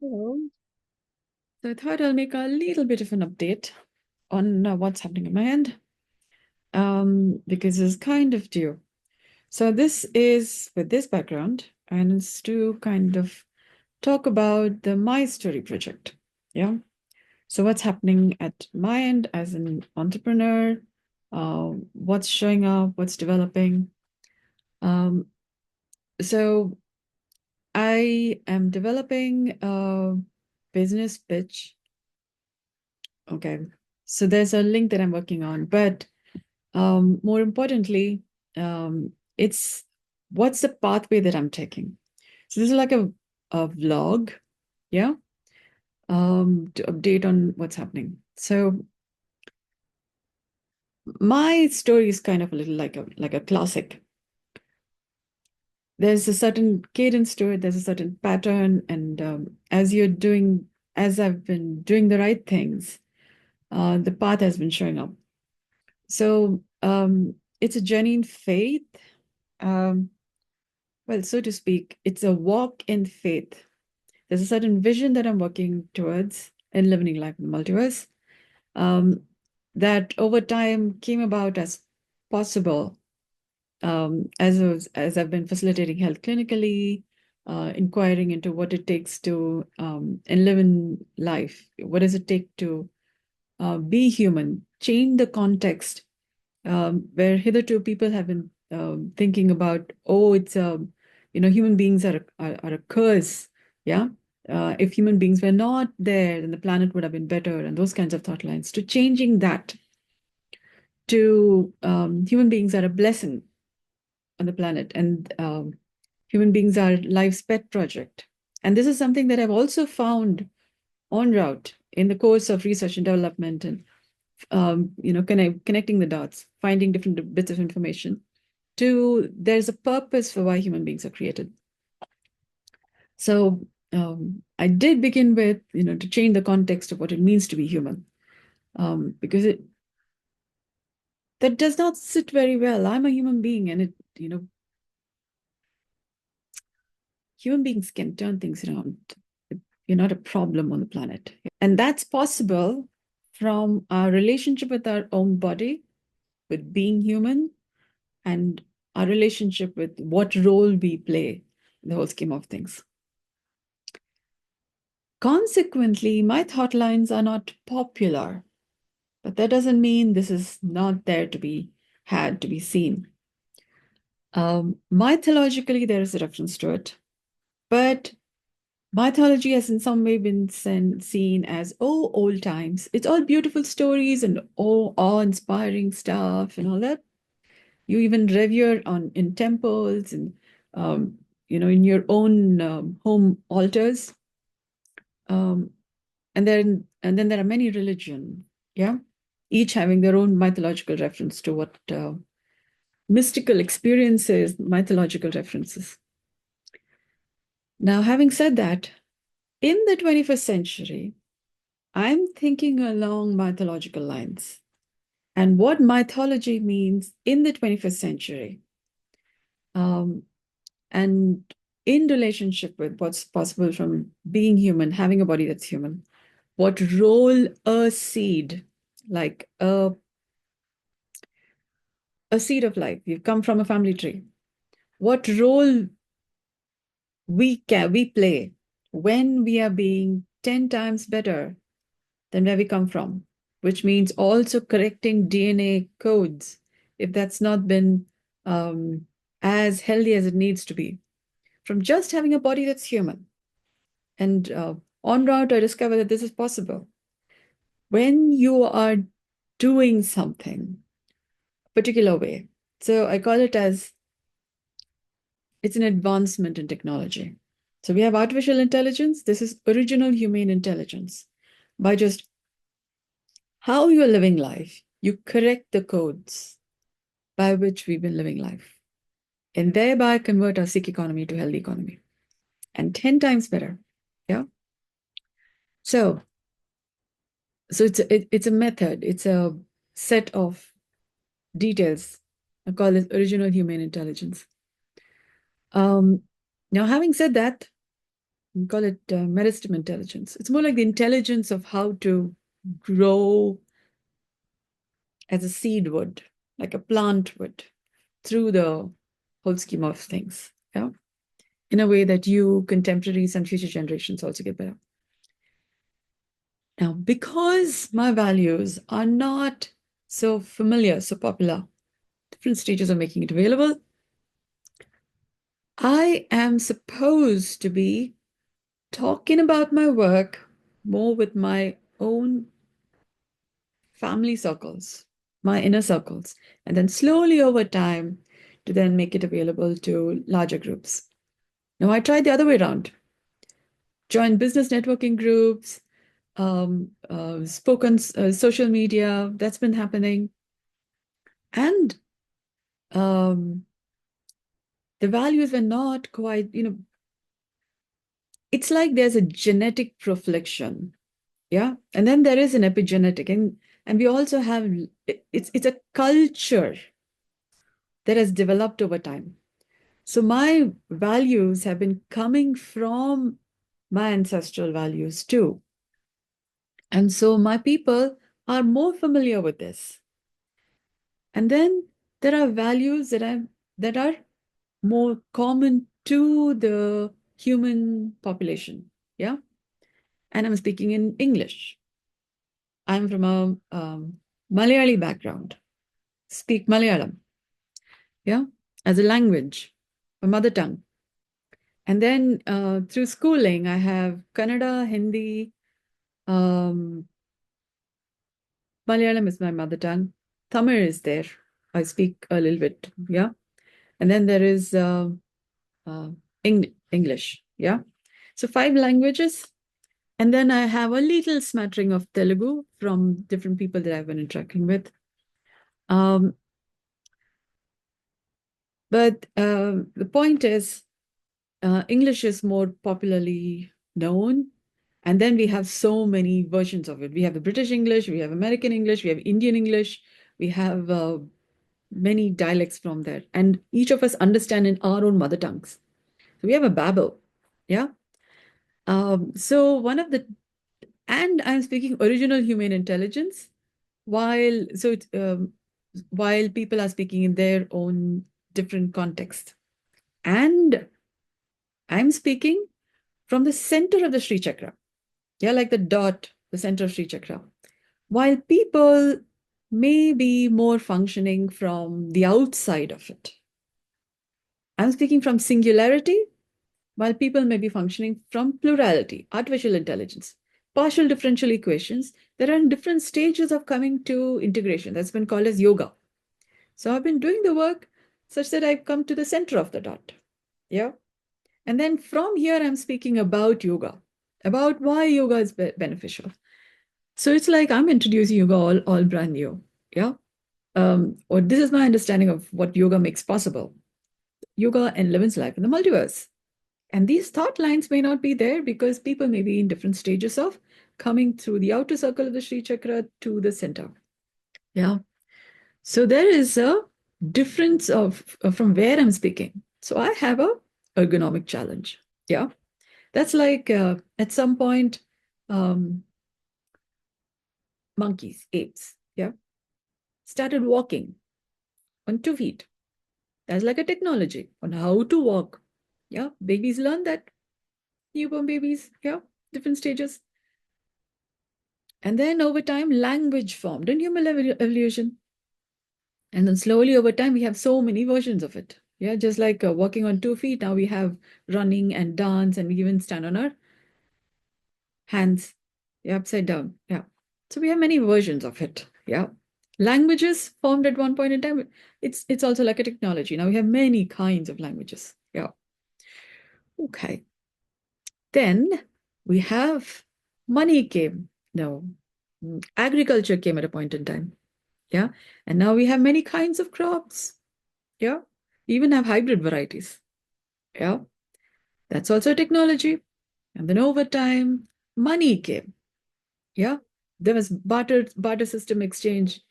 Hello. So I thought I'll make a little bit of an update on what's happening on my end, because it's kind of due. So this is with this background, and it's to kind of talk about the My Story project. Yeah. So what's happening at my end as an entrepreneur, what's showing up, what's developing. Um, so I am developing a business pitch. Okay. So there's a link that I'm working on, but more importantly, it's what's the pathway that I'm taking. So this is like a vlog, yeah, to update on what's happening. So my story is kind of a little like a classic. There's a certain cadence to it. There's a certain pattern, and as I've been doing the right things, the path has been showing up. So it's a journey in faith. Um, well, so to speak, it's a walk in faith. There's a certain vision that I'm working towards in living life in the multiverse, um, that over time came about as possible, as I've been facilitating health clinically, inquiring into what it takes to and live in life. What does it take to be human? Change the context, where hitherto people have been thinking about, oh, it's human beings are a curse, yeah. If human beings were not there, then the planet would have been better, and those kinds of thought lines. To changing that to human beings are a blessing on the planet, and human beings are life's pet project. And this is something that I've also found en route in the course of research and development, and connecting the dots, finding different bits of information. There's a purpose for why human beings are created. So I did begin with, to change the context of what it means to be human, because that does not sit very well. I'm a human being, and human beings can turn things around. You're not a problem on the planet. And that's possible from our relationship with our own body, with being human, and our relationship with what role we play in the whole scheme of things. Consequently, my thought lines are not popular, but that doesn't mean this is not there to be had, to be seen. Mythologically, there is a reference to it, but mythology has in some way been seen as, oh, old times. It's all beautiful stories and awe-inspiring stuff and all that. You even revere in temples and in your own home altars. Um, and then there are many religions, yeah, each having their own mythological reference to what mystical experiences, mythological references. Now, having said that, in the 21st century, I'm thinking along mythological lines. And what mythology means in the 21st century, and in relationship with what's possible from being human, having a body that's human, what role a seed, like a seed of life, we've come from a family tree, what role we play when we are being 10 times better than where we come from, which means also correcting DNA codes if that's not been as healthy as it needs to be, from just having a body that's human. And en route, I discovered that this is possible. When you are doing something a particular way, so I call it as it's an advancement in technology. So we have artificial intelligence. This is original humane intelligence. By just how you're living life, you correct the codes by which we've been living life, and thereby convert our sick economy to healthy economy, and 10 times better. Yeah. So it's a method. It's a set of details. I call this original humane intelligence. Now, having said that, We call it meristem intelligence. It's more like the intelligence of how to grow as a seed would, like a plant would, through the whole scheme of things. Yeah. In a way that you, contemporaries, and future generations also get better. Now, because my values are not so familiar, so popular, different stages of making it available, I am supposed to be talking about my work more with my own family circles, my inner circles, and then slowly over time to then make it available to larger groups. Now, I tried the other way around. Join business networking groups, spoke on social media. That's been happening. And the values were not quite, it's like there's a genetic proflection. Yeah. And then there is an epigenetic. And we also have, it's a culture that has developed over time. So my values have been coming from my ancestral values too. And so my people are more familiar with this. And then there are values that are more common to the human population. Yeah. And I'm speaking in English. I'm from a Malayali background, speak Malayalam. Yeah. As a language, a mother tongue. And then through schooling, I have Kannada, Hindi, um, Malayalam is my mother tongue. Tamil is there. I speak a little bit. Yeah. And then there is uh, English. Yeah. So 5 languages. And then I have a little smattering of Telugu from different people that I've been interacting with. But the point is, English is more popularly known. And then we have so many versions of it. We have the British English, we have American English, we have Indian English, we have many dialects from there. And each of us understand in our own mother tongues. So we have a babble. Yeah. So and I'm speaking original human intelligence while people are speaking in their own different context. And I'm speaking from the center of the ShriChakra. Yeah, like the dot, the center of ShriChakra. While people may be more functioning from the outside of it. I'm speaking from singularity, while people may be functioning from plurality, artificial intelligence, partial differential equations that are in different stages of coming to integration. That's been called as yoga. So I've been doing the work such that I've come to the center of the dot. Yeah. And then from here, I'm speaking about yoga, about why yoga is beneficial. So it's like I'm introducing yoga all brand new. Yeah. Or this is my understanding of what yoga makes possible. Yoga enlivens life in the multiverse. And these thought lines may not be there because people may be in different stages of coming through the outer circle of the Sri Chakra to the center. Yeah. So there is a difference from where I'm speaking. So I have a ergonomic challenge. Yeah. That's like at some point, monkeys, apes, yeah, started walking on 2 feet. That's like a technology on how to walk. Yeah. Babies learn that. Newborn babies, yeah, different stages. And then over time, language formed in human evolution. And then slowly over time, we have so many versions of it. Yeah, just like walking on 2 feet, now we have running and dance, and we even stand on our hands, yeah, upside down. Yeah. So we have many versions of it. Yeah. Languages formed at one point in time. It's also like a technology. Now we have many kinds of languages. Yeah. Okay. Then we have money came. No, agriculture came at a point in time. Yeah. And now we have many kinds of crops. Yeah. We even have hybrid varieties. Yeah. That's also a technology. And then over time, money came. Yeah. There was barter system exchange.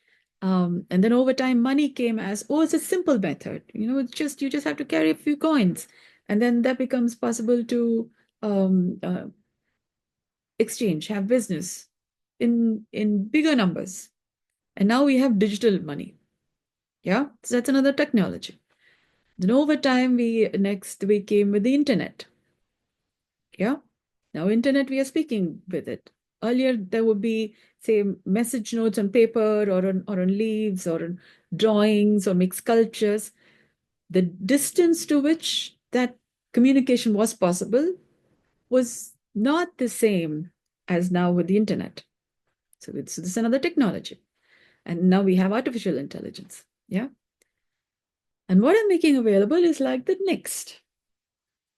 And then over time, money came as, oh, it's a simple method. It's just, you just have to carry a few coins. And then that becomes possible to exchange, have business in bigger numbers. And now we have digital money. Yeah, so that's another technology. Then over time, we came with the internet. Yeah, now internet we are speaking with it. Earlier there would be, say, message notes on paper or on leaves or on drawings or make sculptures. The distance to which that communication was possible was not the same as now with the internet. So this is another technology. And now we have artificial intelligence. Yeah. And what I'm making available is like the next.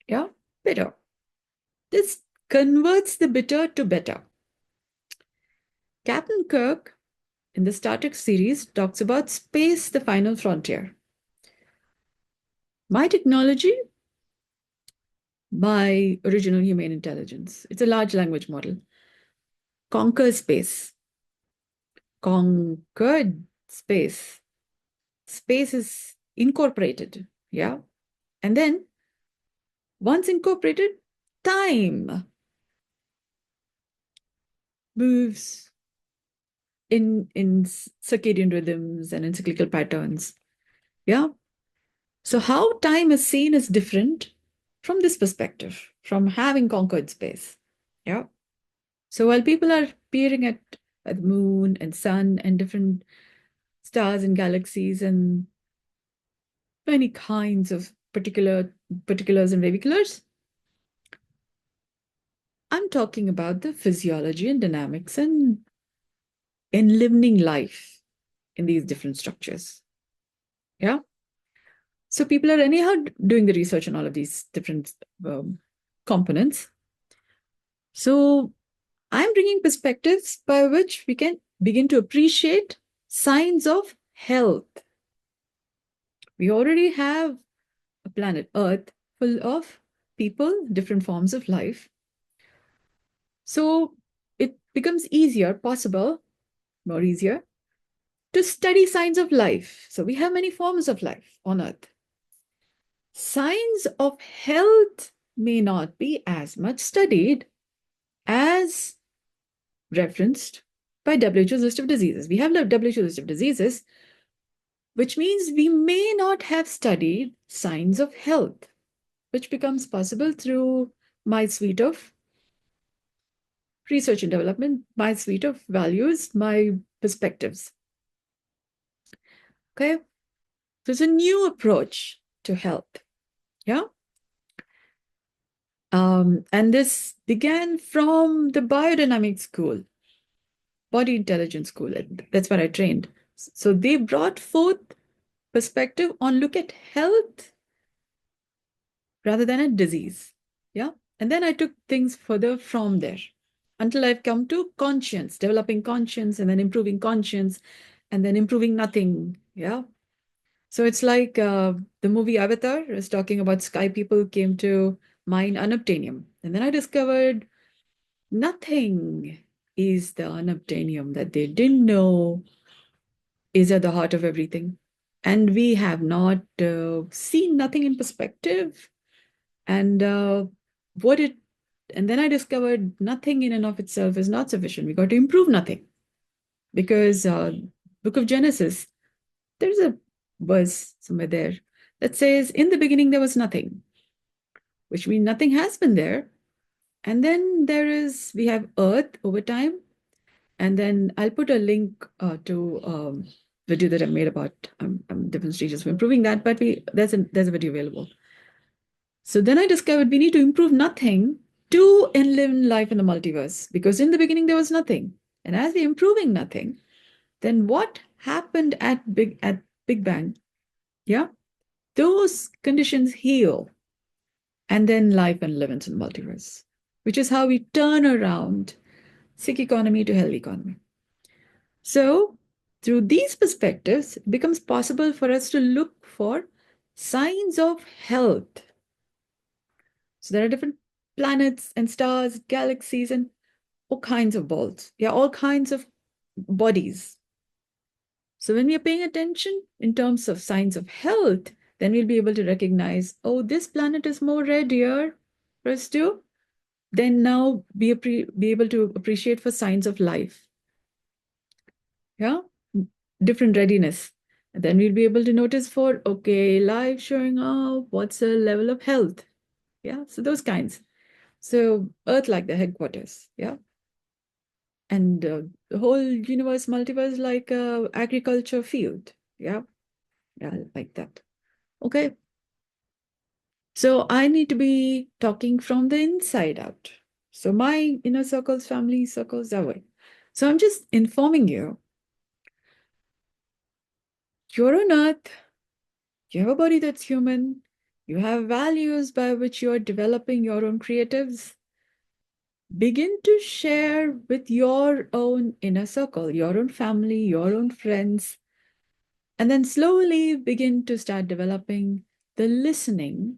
Yeah. Better. This converts the bitter to better. Captain Kirk in the Star Trek series talks about space, the final frontier. My technology, my original humane intelligence, it's a large language model, conquers space. Conquered space. Space is incorporated. Yeah. And then once incorporated, time moves in circadian rhythms and in cyclical patterns. Yeah. So how time is seen is different from this perspective, from having conquered space. Yeah. So while people are peering at the moon and sun and different stars and galaxies and many kinds of particulars and vehiculars, I'm talking about the physiology and dynamics and enlivening life in these different structures. Yeah. So people are anyhow doing the research on all of these different components. So I'm bringing perspectives by which we can begin to appreciate signs of health. We already have a planet Earth full of people, different forms of life. So it becomes possible, more easier, to study signs of life. So we have many forms of life on Earth. Signs of health may not be as much studied as referenced by WHO's list of diseases. We have the WHO list of diseases, which means we may not have studied signs of health, which becomes possible through my suite of research and development, my suite of values, my perspectives. Okay, there's a new approach to health. Yeah. And this began from the biodynamic school, body intelligence school. That's where I trained. So they brought forth perspective on look at health rather than a disease. Yeah. And then I took things further from there until I've come to conscience, developing conscience and then improving conscience and then improving nothing. Yeah. So it's like the movie Avatar is talking about sky people came to mine unobtainium. And then I discovered nothing is the unobtainium that they didn't know is at the heart of everything. And we have not seen nothing in perspective. And and then I discovered nothing in and of itself is not sufficient. We got to improve nothing. Because Book of Genesis, there's a verse somewhere there that says, in the beginning there was nothing, which means nothing has been there. And then we have earth over time. And then I'll put a link to video that I made about different stages of improving that, but there's a video available. So then I discovered we need to improve nothing to enliven life in the multiverse, because in the beginning there was nothing. And as we're improving nothing, then what happened at Big Bang? Yeah, those conditions heal, and then life enlivens in the multiverse, which is how we turn around sick economy to health economy. So through these perspectives, it becomes possible for us to look for signs of health. So there are different planets and stars, galaxies, and all kinds of balls. Yeah, all kinds of bodies. So when we are paying attention in terms of signs of health, then we'll be able to recognize, oh, this planet is more red here for us to then now be able to appreciate for signs of life. Yeah, different readiness. And then we'll be able to notice for, okay, life showing up, what's the level of health? Yeah, so those kinds. So Earth like the headquarters. Yeah. And the whole universe, multiverse like a agriculture field. Yeah. Yeah, like that. Okay. So I need to be talking from the inside out. So my inner circles, family circles, that way. So I'm just informing you, you're on Earth, you have a body that's human, you have values by which you're developing your own creatives. Begin to share with your own inner circle, your own family, your own friends, and then slowly begin to start developing the listening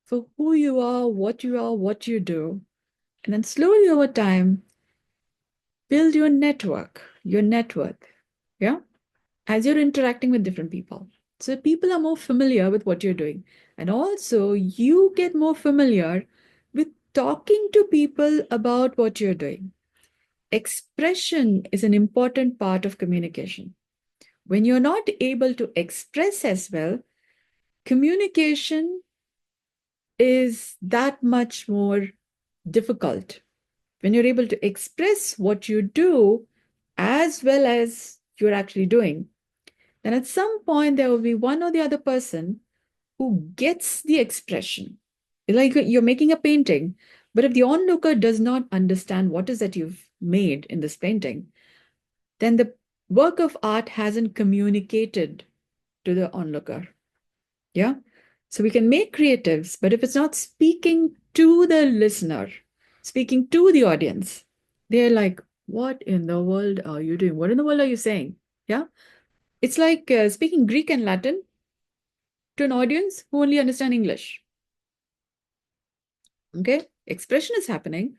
for who you are, what you do. And then slowly over time, build your network, your net worth. Yeah. As you're interacting with different people. So people are more familiar with what you're doing. And also, you get more familiar with talking to people about what you're doing. Expression is an important part of communication. When you're not able to express as well, communication is that much more difficult. When you're able to express what you do as well as you're actually doing, then at some point there will be one or the other person who gets the expression. Like you're making a painting, but if the onlooker does not understand what is that you've made in this painting, then the work of art hasn't communicated to the onlooker. Yeah. So we can make creatives, but if it's not speaking to the listener, speaking to the audience, they're like, what in the world are you doing? What in the world are you saying? Yeah. It's like speaking Greek and Latin to an audience who only understand English. Okay. Expression is happening,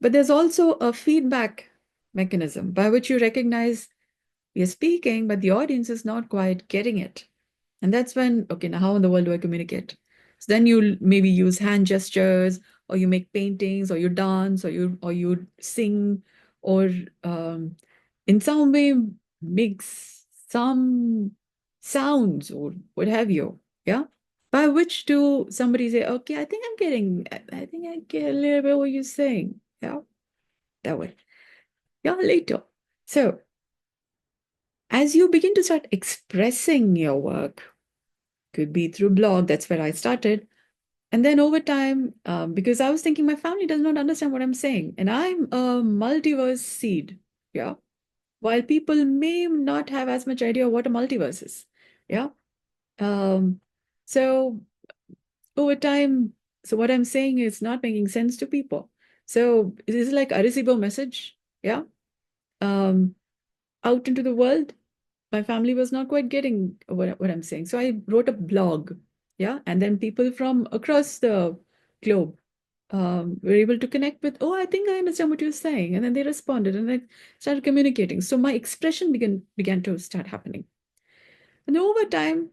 but there's also a feedback mechanism by which you recognize we are speaking, but the audience is not quite getting it. And that's when, okay, now how in the world do I communicate? So then you maybe use hand gestures, or you make paintings, or you dance, or you sing, or in some way makes some sounds or what have you. Yeah. By which do somebody say, okay, I think I get a little bit what you're saying. Yeah. That way. Yeah, later. So as you begin to start expressing your work, could be through blog, that's where I started. And then over time, because I was thinking my family does not understand what I'm saying, and I'm a multiverse seed. Yeah. While people may not have as much idea what a multiverse is. Yeah. Um, so over time, so what I'm saying is not making sense to people. So it is like a receivable message. Yeah. Um, out into the world. My family was not quite getting what I'm saying. So I wrote a blog. Yeah. And then people from across the globe were able to connect with, oh, I think I understand what you're saying. And then they responded and I started communicating. So my expression began to start happening. And over time,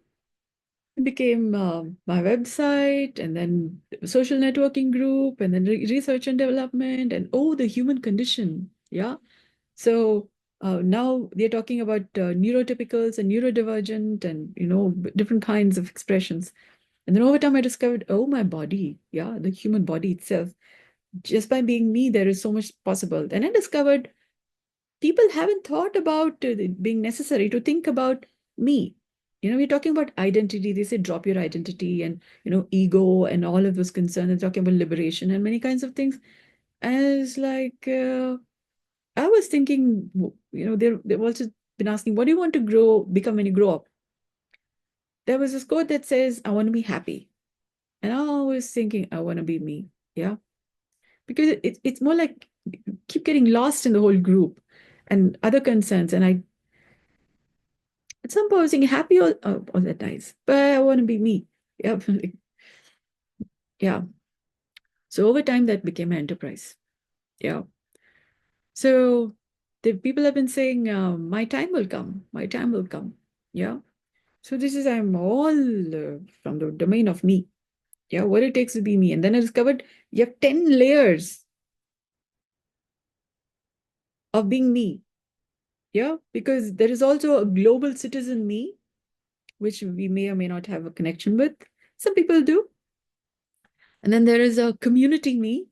it became my website and then social networking group and then research and development and oh, the human condition. Yeah. So now they're talking about neurotypicals and neurodivergent and, different kinds of expressions. And then over time, I discovered, oh, my body, yeah, the human body itself. Just by being me, there is so much possible. And I discovered people haven't thought about it being necessary to think about me. We're talking about identity. They say drop your identity and, ego and all of those concerns. They're talking about liberation and many kinds of things. And it's like, I was thinking, they've also been asking, what do you want to become when you grow up? There was this quote that says, I want to be happy. And I was thinking, I want to be me. Yeah. Because it's more like keep getting lost in the whole group and other concerns. And at some point I was thinking, happy all that nice, but I want to be me. Yeah. Yeah. So over time, that became an enterprise. Yeah. So the people have been saying, my time will come. My time will come. Yeah. So this is, I'm all from the domain of me. Yeah, what it takes to be me. And then I discovered you have 10 layers of being me. Yeah, because there is also a global citizen me, which we may or may not have a connection with. Some people do. And then there is a community me.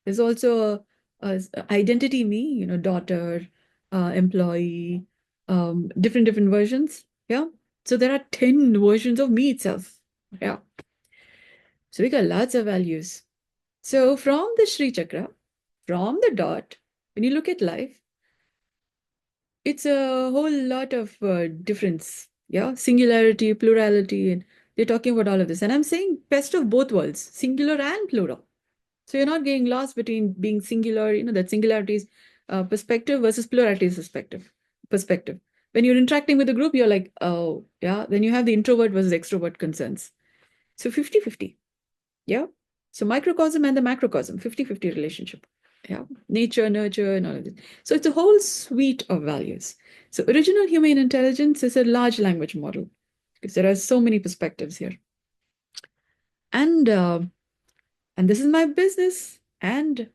There's also a identity me, daughter, employee, different versions. Yeah. So there are 10 versions of me itself. Yeah. So we got lots of values. So from the Sri Chakra, from the dot, when you look at life, it's a whole lot of difference. Yeah. Singularity, plurality, and they're talking about all of this. And I'm saying best of both worlds, singular and plural. So you're not getting lost between being singular, that singularity is perspective versus plurality is perspective. When you're interacting with a group, you're like, oh, yeah. Then you have the introvert versus extrovert concerns. So 50-50. Yeah. So microcosm and the macrocosm, 50-50 relationship. Yeah. Nature, nurture, and all of this. So it's a whole suite of values. So original human intelligence is a large language model because there are so many perspectives here. And this is my business. And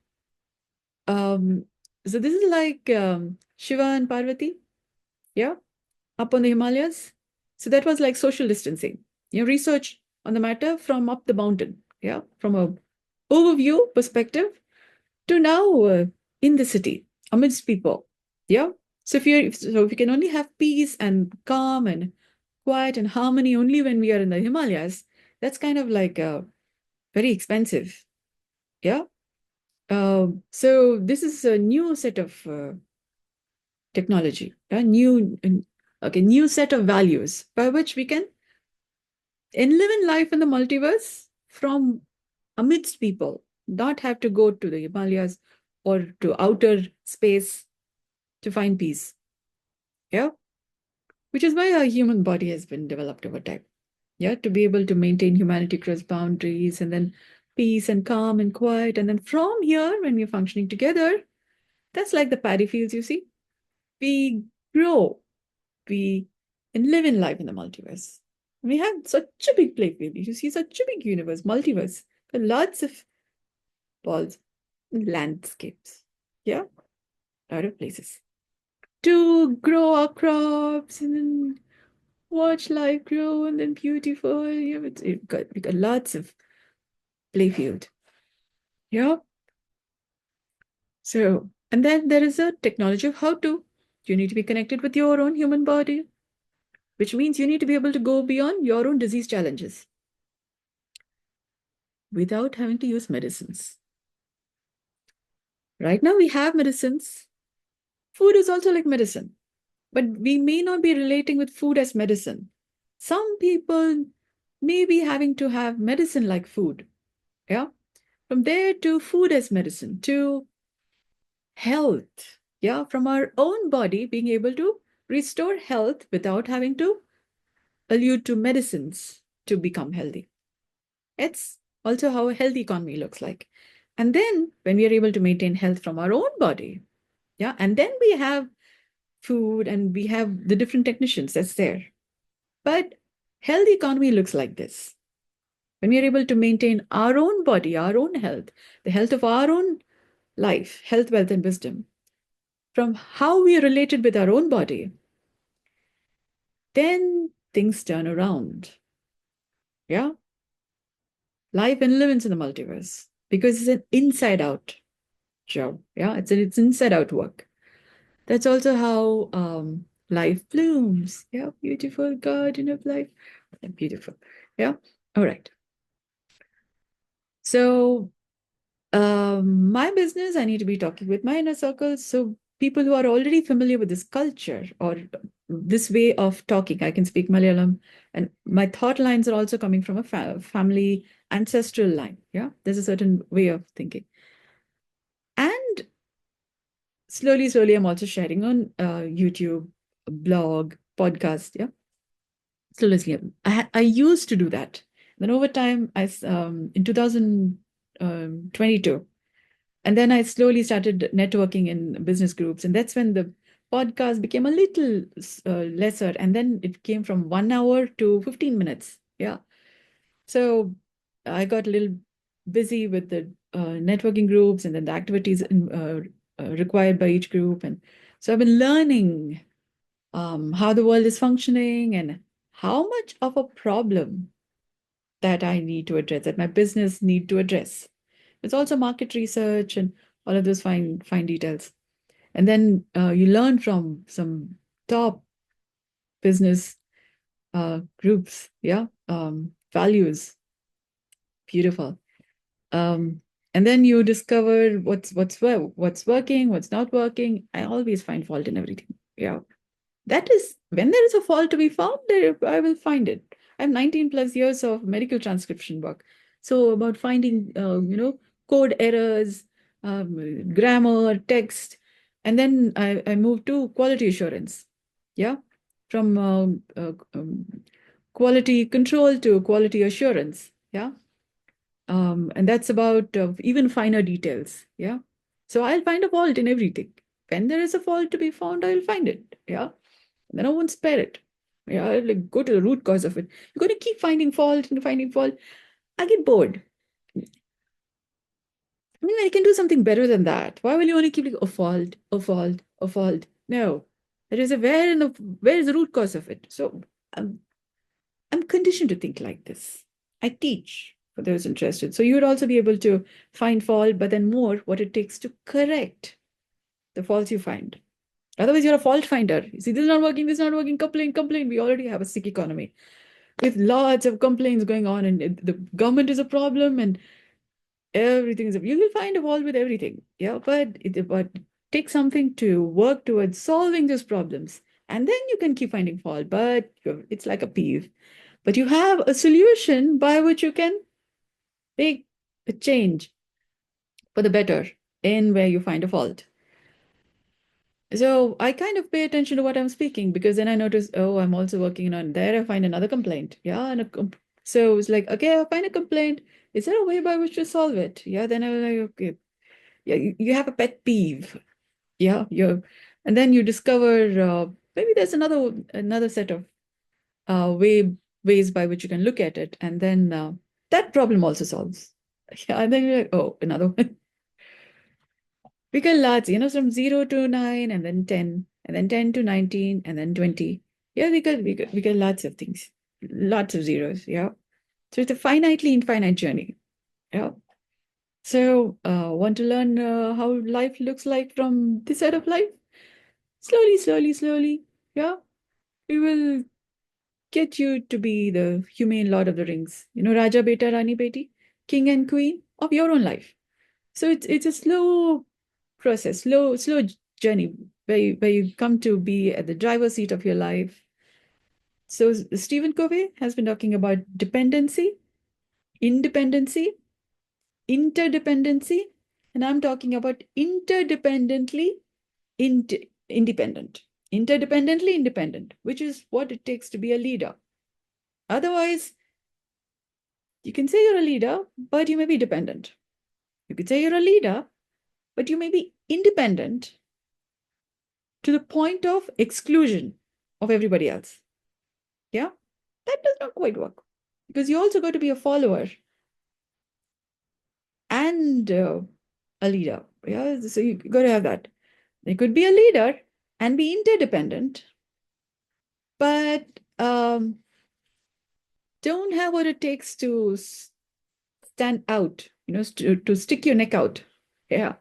Um, so this is like Shiva and Parvati, yeah, up on the Himalayas. So that was like social distancing. Research on the matter from up the mountain, yeah, from a overview perspective to now in the city amidst people, yeah. So if you can only have peace and calm and quiet and harmony only when we are in the Himalayas, that's kind of like very expensive, yeah. So this is a new set of technology, a new set of values by which we can live in life in the multiverse from amidst people, not have to go to the Himalayas or to outer space to find peace. Yeah, which is why our human body has been developed over time. Yeah, to be able to maintain humanity across boundaries and then peace and calm and quiet. And then from here, when we're functioning together, that's like the paddy fields, you see. We grow, we and live in life in the multiverse. We have such a big playfield. You see such a big universe, multiverse, with lots of balls, landscapes. Yeah, a lot of places to grow our crops and then watch life grow and then beautiful. Yeah, we got lots of playfield. Yeah. So, and then there is a technology of how to. You need to be connected with your own human body, which means you need to be able to go beyond your own disease challenges without having to use medicines. Right now, we have medicines. Food is also like medicine, but we may not be relating with food as medicine. Some people may be having to have medicine like food. Yeah. From there to food as medicine to health. Yeah. From our own body being able to restore health without having to allude to medicines to become healthy. It's also how a healthy economy looks like. And then when we are able to maintain health from our own body, yeah, and then we have food and we have the different technicians that's there. But healthy economy looks like this. When we are able to maintain our own body, our own health, the health of our own life, health, wealth, and wisdom, from how we are related with our own body, then things turn around. Yeah. Life and living in the multiverse because it's an inside out job. Yeah. It's inside out work. That's also how life blooms. Yeah, beautiful garden of life. Beautiful. Yeah. All right. So my business, I need to be talking with my inner circles. So people who are already familiar with this culture or this way of talking, I can speak Malayalam, and my thought lines are also coming from a family ancestral line. Yeah, there's a certain way of thinking. And slowly, I'm also sharing on YouTube, blog, podcast. Yeah, slowly. I used to do that. Then over time, in 2022, and then I slowly started networking in business groups, and that's when the podcast became a little lesser, and then it came from 1 hour to 15 minutes. Yeah, so I got a little busy with the networking groups and then the activities required by each group. And so I've been learning how the world is functioning and how much of a problem that I need to address, that my business need to address. It's also market research and all of those fine details. And then you learn from some top business groups, values. Beautiful. And then you discover what's working, what's not working. I always find fault in everything. Yeah. That is, when there is a fault to be found, there I will find it. I have 19 plus years of medical transcription work. So about finding, code errors, grammar, text. And then I moved to quality assurance. Yeah. From quality control to quality assurance. Yeah. And that's about even finer details. Yeah. So I'll find a fault in everything. When there is a fault to be found, I'll find it. Yeah. And then I won't spare it. Yeah. I'll like go to the root cause of it. You're going to keep finding fault and finding fault. I get bored. I mean, I can do something better than that. Why will you only keep like a fault, a fault, a fault? No. There is a where is the root cause of it? So I'm conditioned to think like this. I teach for those interested. So you would also be able to find fault, but then more what it takes to correct the faults you find. Otherwise, you're a fault finder. You see, this is not working, this is not working, complain, complain. We already have a sick economy with lots of complaints going on, and the government is a problem, and everything is. You will find a fault with everything. Yeah, but take something to work towards solving those problems, and then you can keep finding fault. But it's like a peeve. But you have a solution by which you can make a change for the better in where you find a fault. So I kind of pay attention to what I'm speaking, because then I notice, oh, I'm also working on there. I find another complaint. Yeah. So it's like, okay, I find a complaint. Is there a way by which to solve it? Yeah. Then I was like, okay. Yeah. You have a pet peeve. Yeah. And then you discover maybe there's another set of ways by which you can look at it. And then that problem also solves. Yeah. And then you're like, oh, another one. We got lots, from 0 to 9 and then 10 and then 10 to 19 and then 20. Yeah, we got lots of things, lots of zeros. Yeah. So it's a finitely infinite journey. Yeah. So want to learn how life looks like from this side of life? Slowly, slowly, slowly. Yeah. We will get you to be the humane Lord of the Rings. Raja Beta, Rani Beti, king and queen of your own life. So it's a slow process, slow journey where you come to be at the driver's seat of your life. So Stephen Covey has been talking about dependency, independency, interdependency, and I'm talking about interdependently independent. Interdependently independent, which is what it takes to be a leader. Otherwise, you can say you're a leader, but you may be dependent. You could say you're a leader, but you may be independent to the point of exclusion of everybody else. Yeah, that does not quite work, because you also got to be a follower and a leader. Yeah, so you got to have that. They could be a leader and be interdependent, but don't have what it takes to stand out, to stick your neck out. Yeah.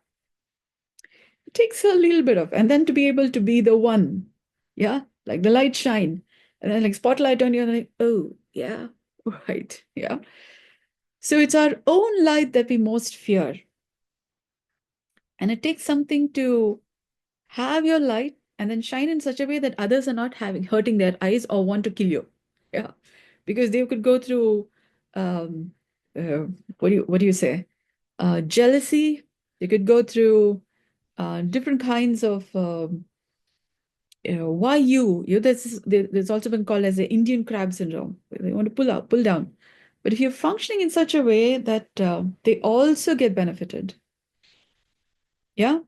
It takes a little bit of, and then to be able to be the one. Yeah. Like the light shine. And then like spotlight on you, and like, oh, yeah, right. Yeah. So it's our own light that we most fear. And it takes something to have your light and then shine in such a way that others are not hurting their eyes or want to kill you. Yeah. Because they could go through um, uh, what do you say? Jealousy. They could go through different kinds of why there's also been called as the Indian crab syndrome. They want to pull down. But if you're functioning in such a way that they also get benefited, yeah,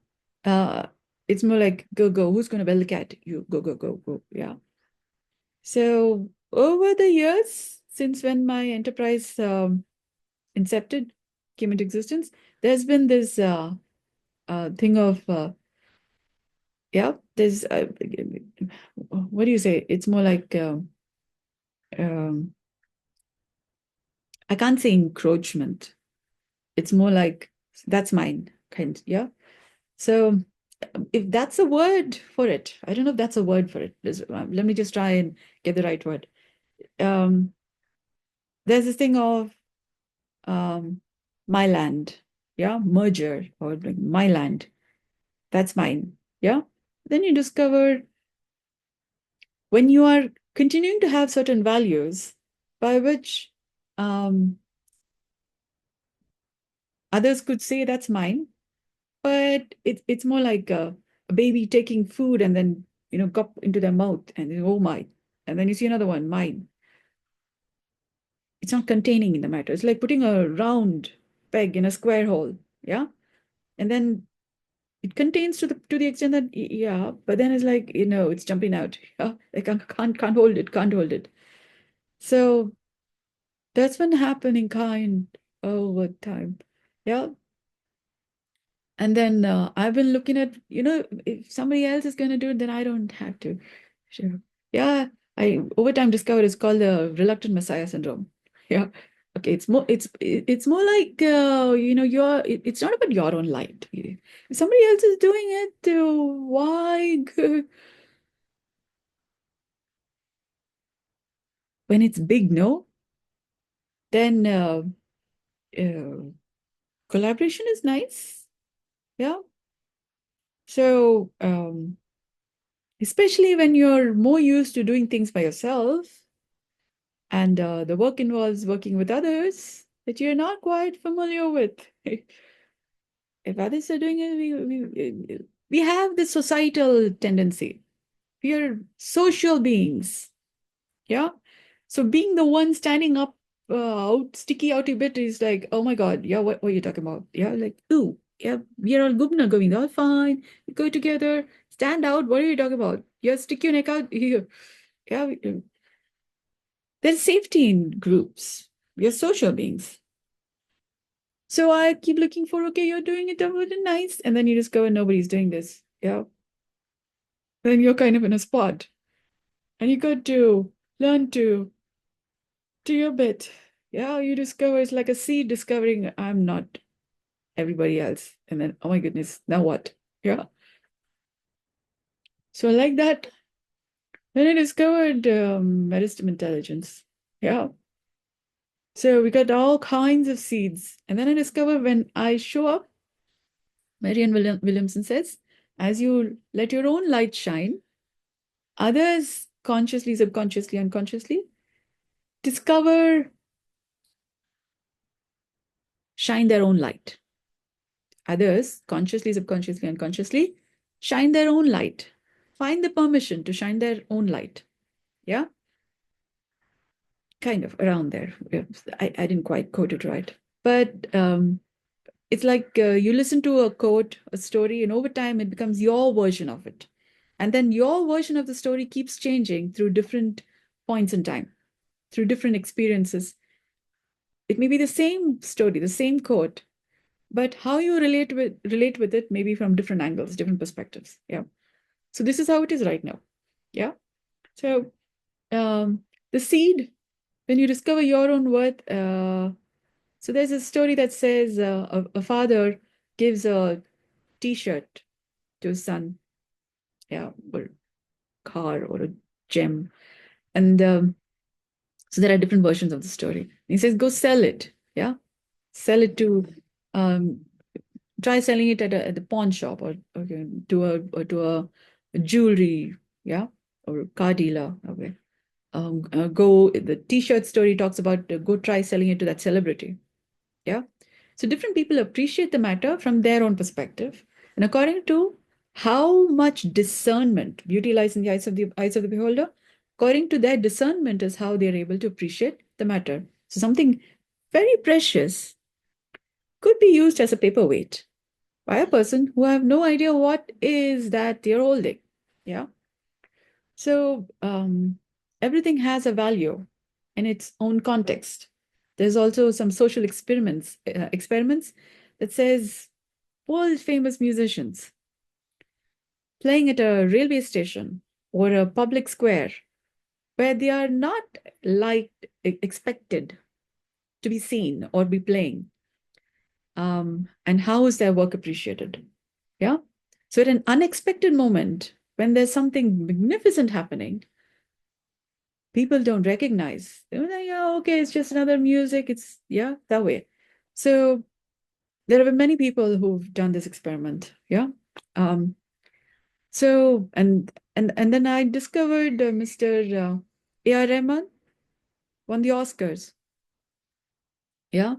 uh, it's more like go. Who's going to bell the cat? You go. Yeah. So over the years, since when my enterprise incepted, came into existence, there's been this thing of yeah, there's what do you say? It's more like um, I can't say encroachment. It's more like that's mine, kind, yeah. So if that's a word for it, I don't know if that's a word for it. Let me just try and get the right word. Um, there's this thing of um, my land, yeah, merger or like my land, that's mine, yeah. Then you discover when you are continuing to have certain values by which um, others could say that's mine, but it's more like a baby taking food and then cup into their mouth and then, oh my, and then you see another one, mine. It's not containing in the matter. It's like putting a round peg in a square hole, yeah, and then it contains to the extent that yeah, but then it's like it's jumping out, yeah, like can't hold it, can't hold it. So that's been happening kind over time, yeah. And then I've been looking at, if somebody else is going to do it, then I don't have to. Sure. Yeah, I over time discovered it's called the reluctant messiah syndrome. Yeah. Okay, it's more like it's not about your own light. If somebody else is doing it, why when it's big, no? Then uh, collaboration is nice. Yeah. So especially when you're more used to doing things by yourself and the work involves working with others that you're not quite familiar with. If others are doing it, we have this societal tendency. We are social beings. Yeah. So being the one standing up out, sticky out a bit is like, oh my God, yeah, what are you talking about? Yeah, like, ooh, yeah, we are all good now going, all fine, we go together, stand out, what are you talking about? Yeah, stick your neck out here. Yeah, there's safety in groups. We are social beings. So I keep looking for, okay, you're doing it really nice. And then you discover nobody's doing this. Yeah. Then you're kind of in a spot. And you got to learn to do your bit. Yeah, you discover it's like a seed discovering I'm not everybody else. And then, oh my goodness, now what? Yeah. So like that, then I discovered medicine intelligence. Yeah. So we got all kinds of seeds. And then I discovered when I show up, Marianne Williamson says, as you let your own light shine, others consciously, subconsciously, unconsciously discover, shine their own light. Others consciously, subconsciously, unconsciously shine their own light. Find the permission to shine their own light. Yeah. Kind of around there. I didn't quite quote it right. But it's like you listen to a quote, a story, and over time it becomes your version of it. And then your version of the story keeps changing through different points in time, through different experiences. It may be the same story, the same quote, but how you relate with it maybe from different angles, different perspectives. Yeah. So this is how it is right now. Yeah. So the seed, when you discover your own worth, so there's a story that says a father gives a T-shirt to his son, yeah, or car or a gem, and so there are different versions of the story. He says, "Go sell it, yeah, sell it to, um, try selling it at the pawn shop or to a jewelry, yeah, or a car dealer. Okay, go. The T-shirt story talks about go try selling it to that celebrity, yeah." So different people appreciate the matter from their own perspective. And according to how much discernment, beauty lies in the eyes of the beholder, according to their discernment is how they're able to appreciate the matter. So something very precious could be used as a paperweight by a person who have no idea what is that they're holding. Yeah. So everything has a value in its own context. There's also some social experiments that says world famous musicians playing at a railway station or a public square where they are not liked, expected to be seen or be playing. And how is their work appreciated? Yeah. So at an unexpected moment, when there's something magnificent happening, people don't recognize. They're like, yeah, okay, it's just another music. It's yeah, that way. So there have been many people who've done this experiment. Yeah. Um, so and then I discovered Mr. A.R. Rahman won the Oscars. Yeah.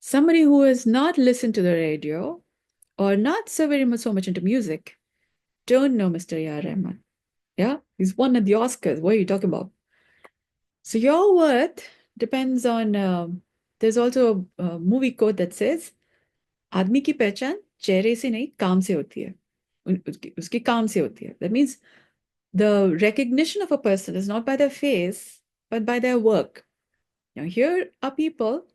Somebody who has not listened to the radio or not so very much so much into music don't know Mr. A.R. Rahman. Yeah, he's won at the Oscars. What are you talking about? So your worth depends on. There's also a movie quote that says, "आदमी की पहचान चेहरे से नहीं काम से होती है, उसकी काम से होती है." That means the recognition of a person is not by their face, but by their work. Now here are people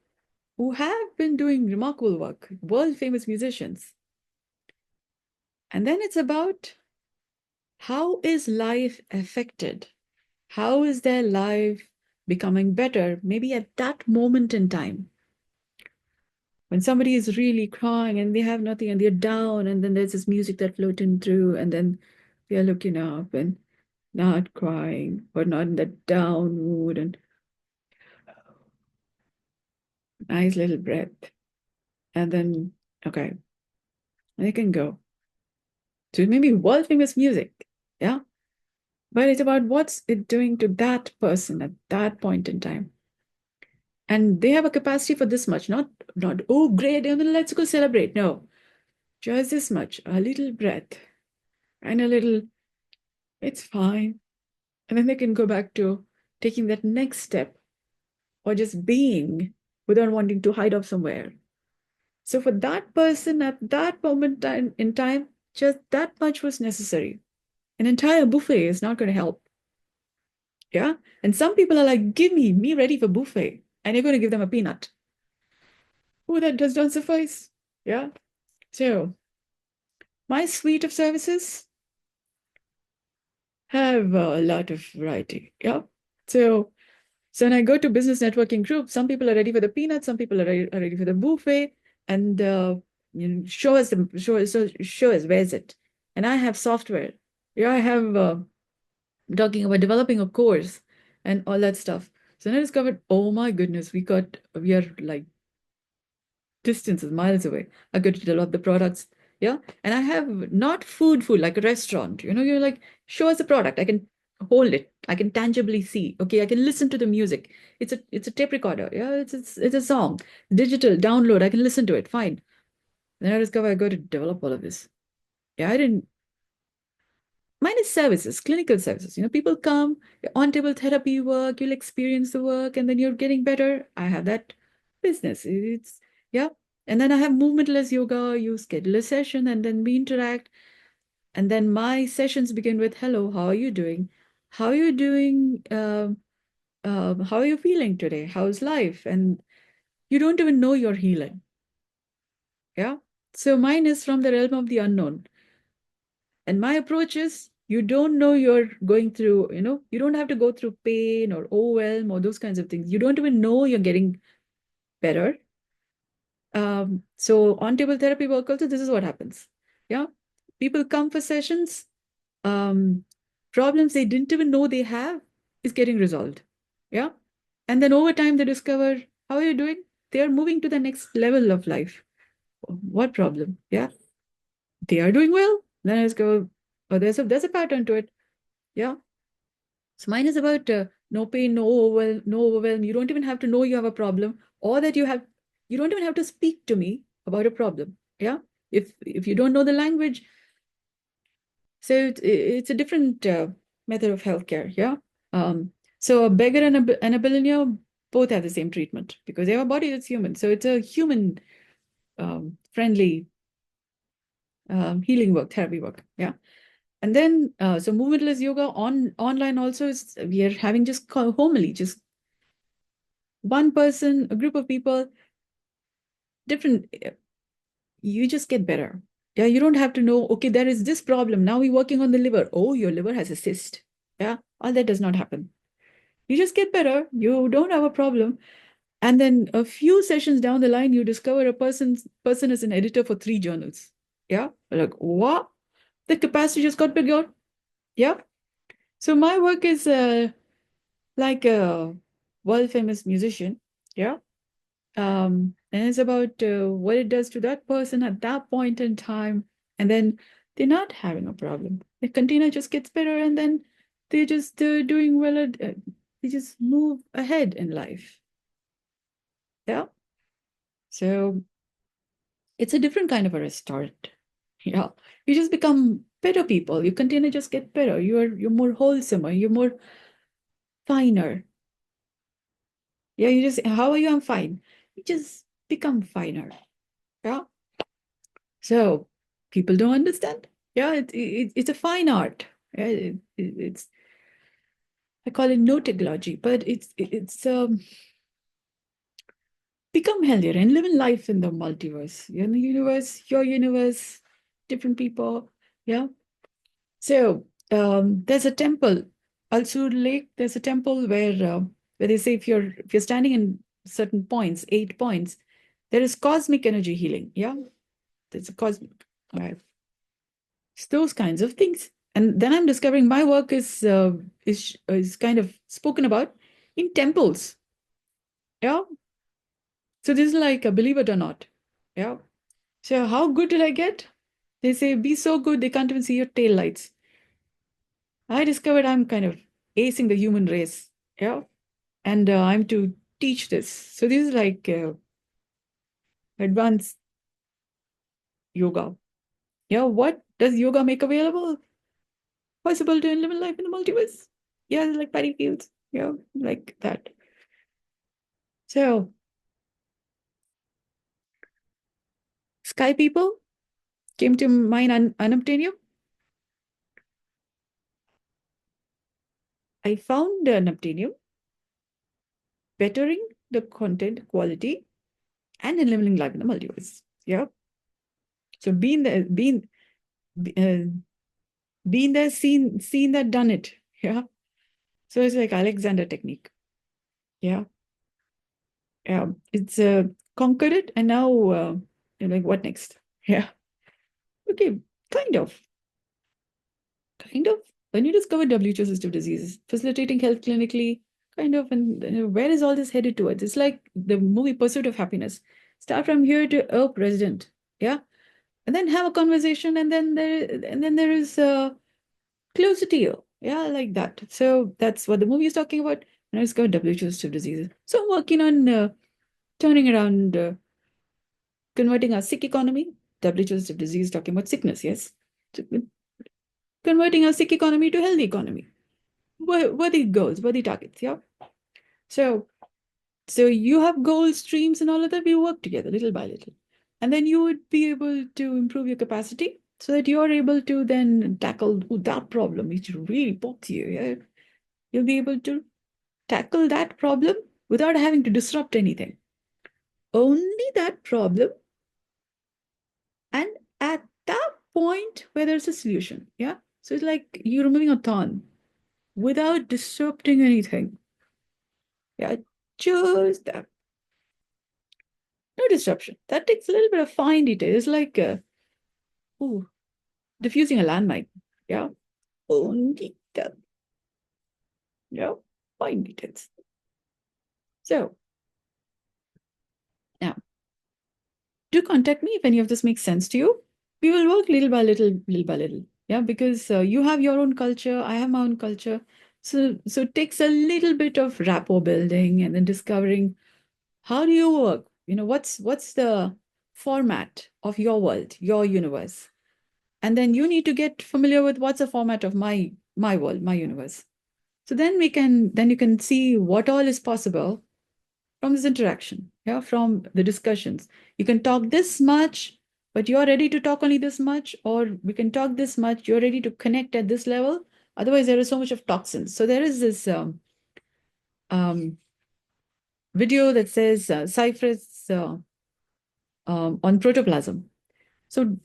who have been doing remarkable work, world famous musicians, and then it's about how is life affected? How is their life becoming better, maybe at that moment in time? When somebody is really crying and they have nothing and they're down, and then there's this music that floating through, and then they're looking up and not crying or not in that down mood, and nice little breath. And then, okay, they can go to maybe world famous music. Yeah. But it's about what's it doing to that person at that point in time. And they have a capacity for this much, not oh great, and then let's go celebrate. No, just this much, a little breath and a little, it's fine. And then they can go back to taking that next step or just being without wanting to hide off somewhere. So for that person at that moment in time, just that much was necessary. An entire buffet is not going to help. Yeah. And some people are like, give me ready for buffet. And you're going to give them a peanut. Oh, that does not suffice. Yeah. So my suite of services have a lot of variety. Yeah. So when I go to business networking groups, some people are ready for the peanuts, some people are ready for the buffet, and show us where's it. And I have software. Yeah, I have talking about developing a course and all that stuff. So then I discovered, oh my goodness, we are like distances, miles away. I could develop the products. Yeah. And I have not food, like a restaurant. You're like, show us the product. I can hold it. I can tangibly see. Okay, I can listen to the music. It's a tape recorder. Yeah, it's a song. Digital download. I can listen to it. Fine. Then I discover I got to develop all of this. Yeah, I didn't. Mine is services, clinical services. People come, on-table therapy work, you'll experience the work, and then you're getting better. I have that business. It's, yeah. And then I have movementless yoga, you schedule a session, and then we interact. And then my sessions begin with, hello, how are you doing? How are you doing? How are you feeling today? How's life? And you don't even know you're healing. Yeah. So mine is from the realm of the unknown. And my approach is you don't know you're going through, you don't have to go through pain or overwhelm or those kinds of things. You don't even know you're getting better. So on table therapy work also, this is what happens. Yeah. People come for sessions. Problems they didn't even know they have is getting resolved. Yeah. And then over time they discover, how are you doing? They are moving to the next level of life. What problem? Yeah. They are doing well. Then I just go, oh, there's a pattern to it. Yeah. So mine is about no pain, no overwhelm. You don't even have to know you have a problem, or that you don't even have to speak to me about a problem. Yeah. If you don't know the language, so it's a different method of healthcare. Yeah. So a beggar and a billionaire both have the same treatment because they have a body that's human. So it's a human friendly healing work, therapy work. Yeah. And then, so movementless yoga online also is, we are having just homily, just one person, a group of people, different, you just get better. Yeah, you don't have to know, okay, there is this problem. Now we're working on the liver. Oh, your liver has a cyst. Yeah, all that does not happen. You just get better. You don't have a problem. And then a few sessions down the line, you discover person is an editor for 3 journals. Yeah, like what? The capacity just got bigger. Yeah. So my work is like a world famous musician. Yeah. And it's about what it does to that person at that point in time. And then they're not having a problem. The container just gets better, and then they're just doing well. They just move ahead in life. Yeah. So it's a different kind of a restart. Yeah. You just become better people. Your container just get better. You're more wholesomer. You're more finer. Yeah. You just, how are you? I'm fine. You just become finer. Yeah. So people don't understand. Yeah, it's a fine art. Yeah, it's I call it notology, but it's become healthier and living life in the multiverse. You're in the universe, different people. Yeah. So there's a temple, Al-Sur Lake. There's a temple where they say if you're standing in certain points, 8 points, there is cosmic energy healing. Yeah, there's a cosmic. All right. It's those kinds of things. And then I'm discovering my work is kind of spoken about in temples. Yeah. So this is like, believe it or not. Yeah. So how good did I get? They say be so good they can't even see your tail lights. I discovered I'm kind of acing the human race. Yeah. And I'm to teach this. So this is like advanced yoga. Yeah. What does yoga make available? Possible to live a life in the multiverse. Yeah, like paddy fields. Yeah, like that. So, sky people came to mind unobtainium. I found unobtainium bettering the content quality and enabling life in the multiverse. Yeah. So uh, being there, seen that, done it. Yeah. So it's like Alexander technique. Yeah. Yeah. It's conquered it, and now you're like, what next? Yeah. Okay. Kind of. Kind of. When you discover WHO-assisted diseases, facilitating health clinically, kind of, and where is all this headed towards? It's like the movie Pursuit of Happiness. Start from here to president, yeah, and then have a conversation, and then there is closer to you, yeah, like that. So that's what the movie is talking about. When I discovered WHO-assisted diseases, so I'm working on turning around, converting our sick economy. WHO-assisted disease talking about sickness, yes. So, converting our sick economy to healthy economy. Worthy goals, worthy targets, yeah. So you have goals, streams, and all of that. We work together little by little, and then you would be able to improve your capacity so that you're able to then tackle that problem which really bugs you. Yeah, you'll be able to tackle that problem without having to disrupt anything. Only that problem, and at that point where there's a solution. Yeah. So it's like you're removing a thorn without disrupting anything. Yeah, just that. No disruption. That takes a little bit of fine detail. It's like ooh, diffusing a landmine. Yeah. Only that. Yeah. Fine details. So now do contact me if any of this makes sense to you. We will work little by little, little by little. Yeah, because you have your own culture, I have my own culture. So it takes a little bit of rapport building and then discovering how do you work? What's the format of your world, your universe? And then you need to get familiar with what's the format of my world, my universe. So then you can see what all is possible from this interaction, yeah, from the discussions. You can talk this much, but you're ready to talk only this much, or we can talk this much, you're ready to connect at this level. Otherwise, there is so much of toxins. So there is this um, video that says cypress on protoplasm. So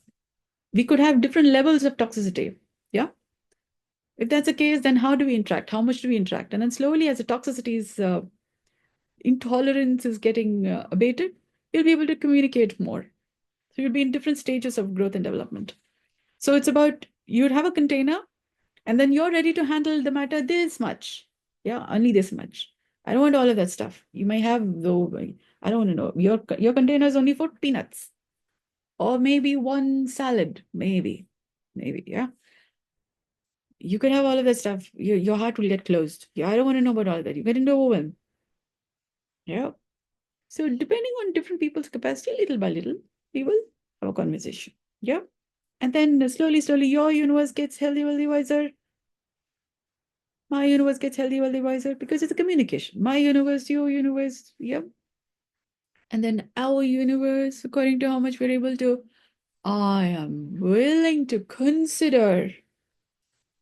we could have different levels of toxicity. Yeah. If that's the case, then how do we interact? How much do we interact? And then slowly, as the toxicity is intolerance is getting abated, you'll be able to communicate more. So you'll be in different stages of growth and development. So it's about you'd have a container, and then you're ready to handle the matter this much. Yeah, only this much. I don't want all of that stuff. You may have though. I don't want to know. Your container is only for peanuts, or maybe one salad, maybe. Yeah, you could have all of that stuff. Your heart will get closed. Yeah, I don't want to know about all that. You get into overwhelm. Yeah. So depending on different people's capacity, little by little, we will have a conversation. Yeah. And then slowly, your universe gets healthy, wealthy, wiser. My universe gets healthy, wealthy, wiser because it's a communication. My universe, your universe, yep. And then our universe, according to how much we're able to, I am willing to consider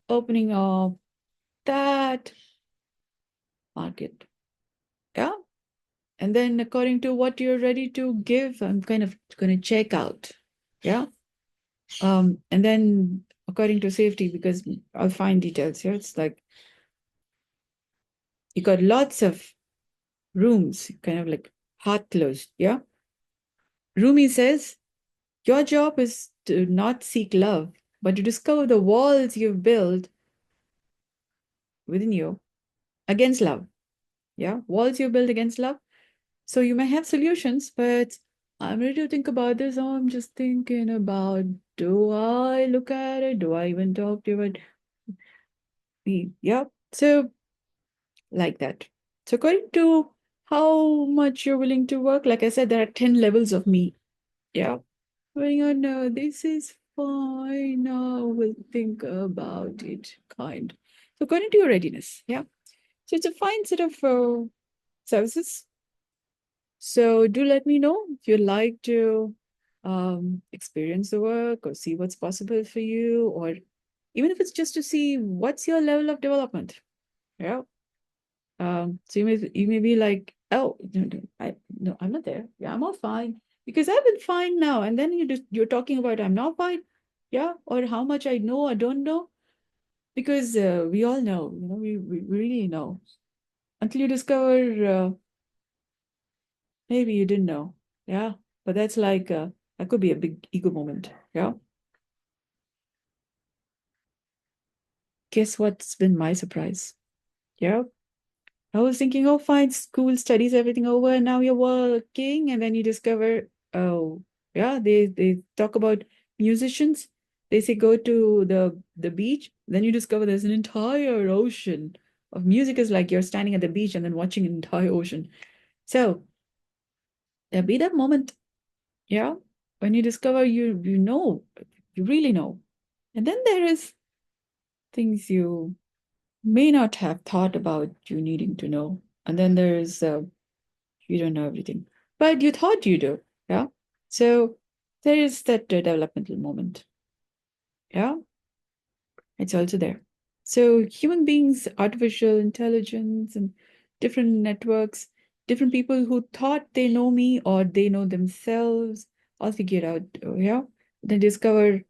opening up that market. Yeah. And then according to what you're ready to give, I'm kind of going to check out. Yeah. And then according to safety, because I'll find details here. It's like you got lots of rooms, kind of like heart closed. Yeah. Rumi says, your job is to not seek love, but to discover the walls you've built within you against love. Yeah. Walls you build against love. So you may have solutions, but I'm ready to think about this. Oh, I'm just thinking about, do I look at it? Do I even talk to it? Yeah. So like that. So according to how much you're willing to work, like I said, there are 10 levels of me. Yeah. Going on, no, this is fine. Now we'll think about it, kind. So according to your readiness, yeah. So it's a fine set of services. So do let me know if you'd like to experience the work or see what's possible for you, or even if it's just to see what's your level of development. Yeah. So you may be like, oh, no, I'm not there. Yeah, I'm all fine because I've been fine now. And then you're talking about I'm not fine, yeah, or how much I know or don't know, because we all know, we really know until you discover maybe you didn't know, yeah. But that's like that could be a big ego moment, yeah. Guess what's been my surprise? Yeah. I was thinking, oh, fine, school studies, everything over, and now you're working, and then you discover, oh, yeah, they talk about musicians. They say go to the beach, then you discover there's an entire ocean of music. Is like you're standing at the beach and then watching an entire ocean. So there'll be that moment, yeah, when you discover you know, you really know. And then there is things you may not have thought about you needing to know. And then there's you don't know everything, but you thought you do. Yeah. So there is that developmental moment. Yeah. It's also there. So human beings, artificial intelligence, and different networks, different people who thought they know me or they know themselves, all figure out. Yeah. They discover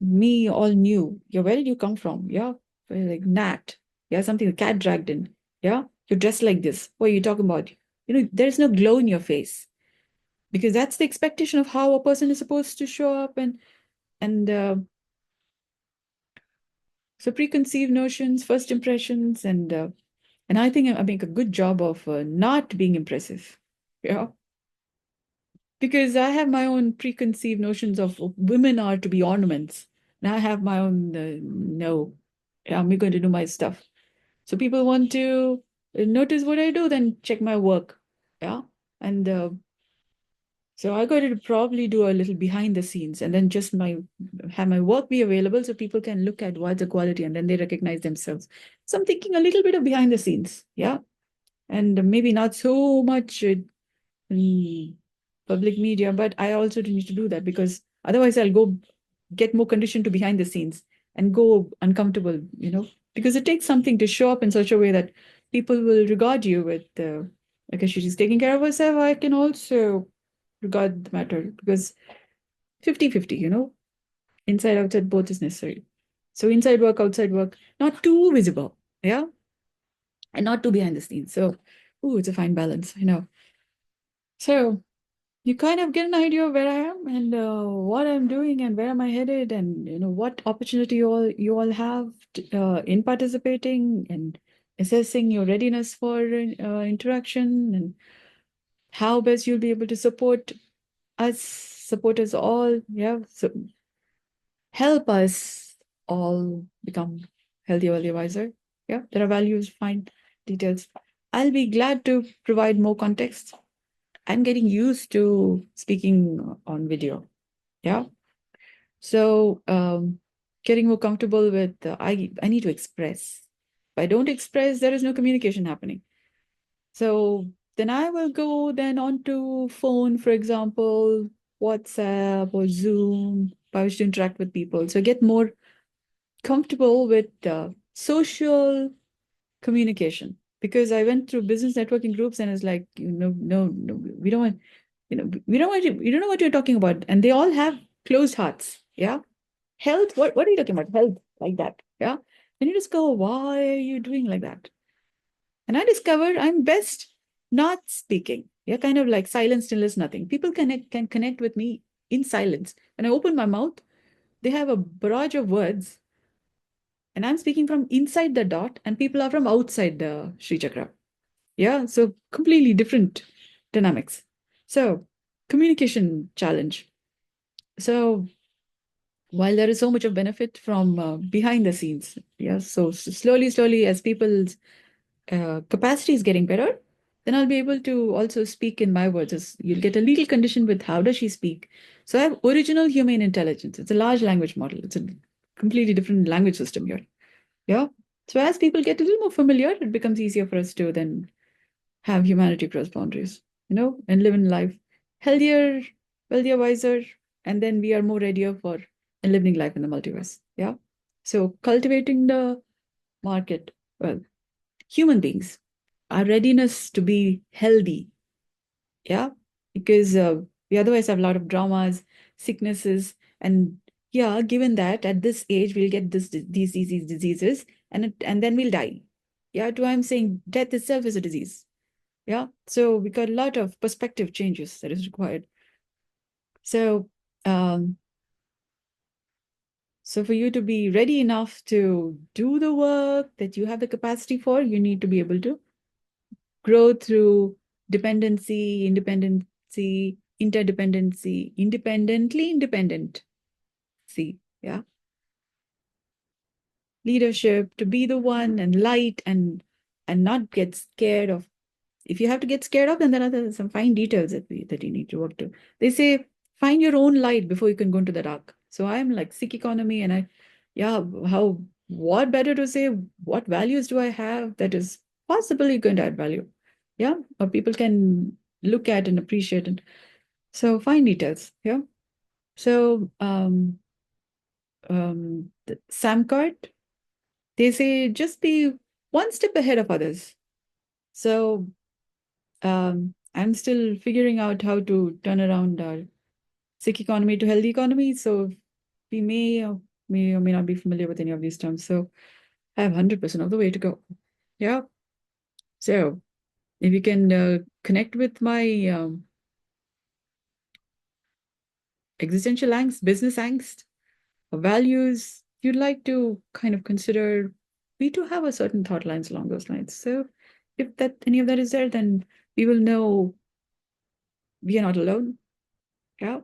me all new. Yeah. Where did you come from? Yeah. Like gnat. Yeah. Something the cat dragged in. Yeah. You're dressed like this. What are you talking about? There's no glow in your face, because that's the expectation of how a person is supposed to show up, and so preconceived notions, first impressions, and I think I make a good job of not being impressive. Yeah, because I have my own preconceived notions of women are to be ornaments, and I have my own no, I'm going to do my stuff. So people want to notice what I do, then check my work. Yeah, and so I got to probably do a little behind the scenes, and then just have my work be available so people can look at what's the quality, and then they recognize themselves. So I'm thinking a little bit of behind the scenes, yeah, and maybe not so much public media, but I also need to do that because otherwise I'll go get more conditioned to behind the scenes and go uncomfortable, because it takes something to show up in such a way that people will regard you with. Like, she's taking care of herself, I can also regard the matter, because 50-50, inside, outside, both is necessary. So inside work, outside work, not too visible, yeah, and not too behind the scenes. So, it's a fine balance, So you kind of get an idea of where I am and what I'm doing and where am I headed, and what opportunity you all have in participating and assessing your readiness for interaction, and how best you'll be able to support us all. Yeah, so help us all become healthier, wealthier, wiser. Yeah, there are values, fine details. I'll be glad to provide more context. I'm getting used to speaking on video. Yeah. So getting more comfortable with I need to express. If I don't express, there is no communication happening. So then I will go then onto phone, for example, WhatsApp or Zoom, if I wish to interact with people. So get more comfortable with social communication, because I went through business networking groups and it's like, no, we don't want, we don't know what you're talking about. And they all have closed hearts. Yeah. Health, what are you talking about? Health, like that. Yeah. And you just go, why are you doing like that? And I discovered I'm best not speaking. Yeah, kind of like silence still is nothing. People can connect with me in silence. When I open my mouth, they have a barrage of words, and I'm speaking from inside the dot, and people are from outside the ShriChakra. Yeah, so completely different dynamics. So, communication challenge. So, while there is so much of benefit from behind the scenes, yeah, so slowly, as people's capacity is getting better, then I'll be able to also speak in my words. You'll get a little condition with how does she speak. So I have original humane intelligence. It's a large language model. It's a completely different language system here. Yeah. So as people get a little more familiar, it becomes easier for us to then have humanity cross boundaries, and live in life healthier, wealthier, wiser, and then we are more readier for living life in the multiverse. Yeah. So cultivating the market, well, human beings, our readiness to be healthy. Yeah. Because we otherwise have a lot of dramas, sicknesses, and yeah, given that at this age we'll get these diseases, and then we'll die. Yeah, to I'm saying death itself is a disease. Yeah. So we got a lot of perspective changes that is required. So um, so for you to be ready enough to do the work that you have the capacity for, you need to be able to grow through dependency, independency, interdependency, independently independent. See, yeah. Leadership, to be the one and light, and not get scared of. If you have to get scared of, then there are some fine details that you need to work to. They say find your own light before you can go into the dark. So I'm like Sikh economy, and what better to say? What values do I have that is possibly going to add value? Yeah, or people can look at and appreciate it. So fine details. Yeah. So the Samcart, they say just be one step ahead of others. So I'm still figuring out how to turn around our sick economy to healthy economy. So we may not be familiar with any of these terms. So I have 100% of the way to go. Yeah. So if you can connect with my existential angst, business angst, or values, you'd like to kind of consider, we do have a certain thought lines along those lines. So if that any of that is there, then we will know we are not alone. Yeah.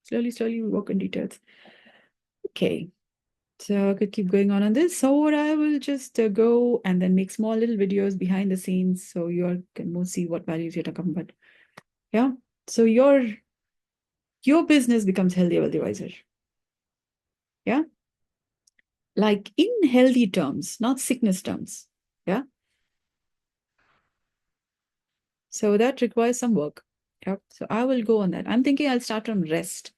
Slowly, we work on details. Okay. So I could keep going on this. So what I will just go and then make small little videos behind the scenes so you all can more see what values you're talking about. Yeah. So your business becomes healthier, wealthy, wiser. Yeah. Like in healthy terms, not sickness terms. Yeah. So that requires some work. Yeah. So I will go on that. I'm thinking I'll start from rest.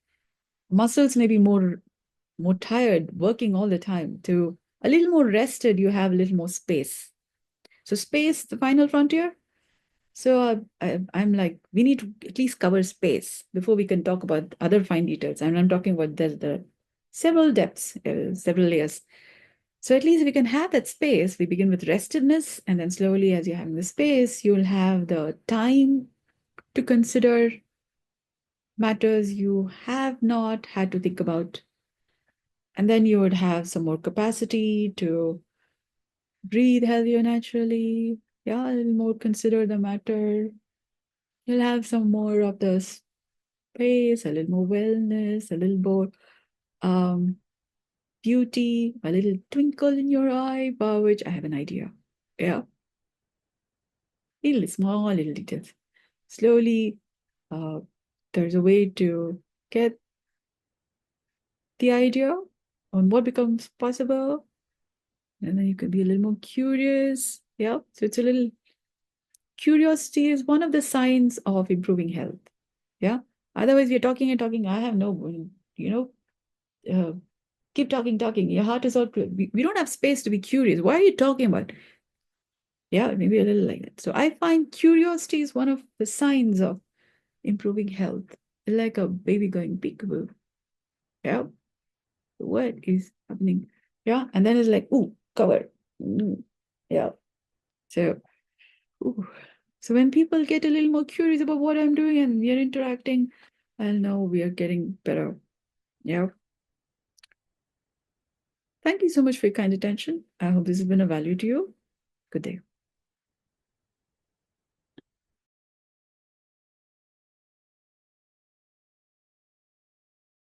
Muscles may be more tired, working all the time. To a little more rested, you have a little more space. So space, the final frontier. So I'm like, we need to at least cover space before we can talk about other fine details. And I'm talking about the several depths, several layers. So at least we can have that space. We begin with restedness, and then slowly, as you're having the space, you'll have the time to consider matters you have not had to think about. And then you would have some more capacity to breathe healthier naturally. Yeah, a little more consider the matter. You'll have some more of the space, a little more wellness, a little more um, beauty, a little twinkle in your eye, about which I have an idea. Yeah, little small little details. Slowly, uh, there's a way to get the idea on what becomes possible, and then you could be a little more curious. Yeah, so it's a little curiosity is one of the signs of improving health. Yeah, otherwise we're talking and talking. I have no, you know, keep talking. Your heart is all. We don't have space to be curious. Why are you talking about? Yeah, maybe a little like that. So I find curiosity is one of the signs of improving health. Like a baby going peekaboo. Yeah, what is happening? Yeah, and then it's like, ooh, cover. Yeah. So, ooh. So when people get a little more curious about what I'm doing and we are interacting, I'll know we are getting better. Yeah. Thank you so much for your kind attention. I hope this has been of value to you. Good day.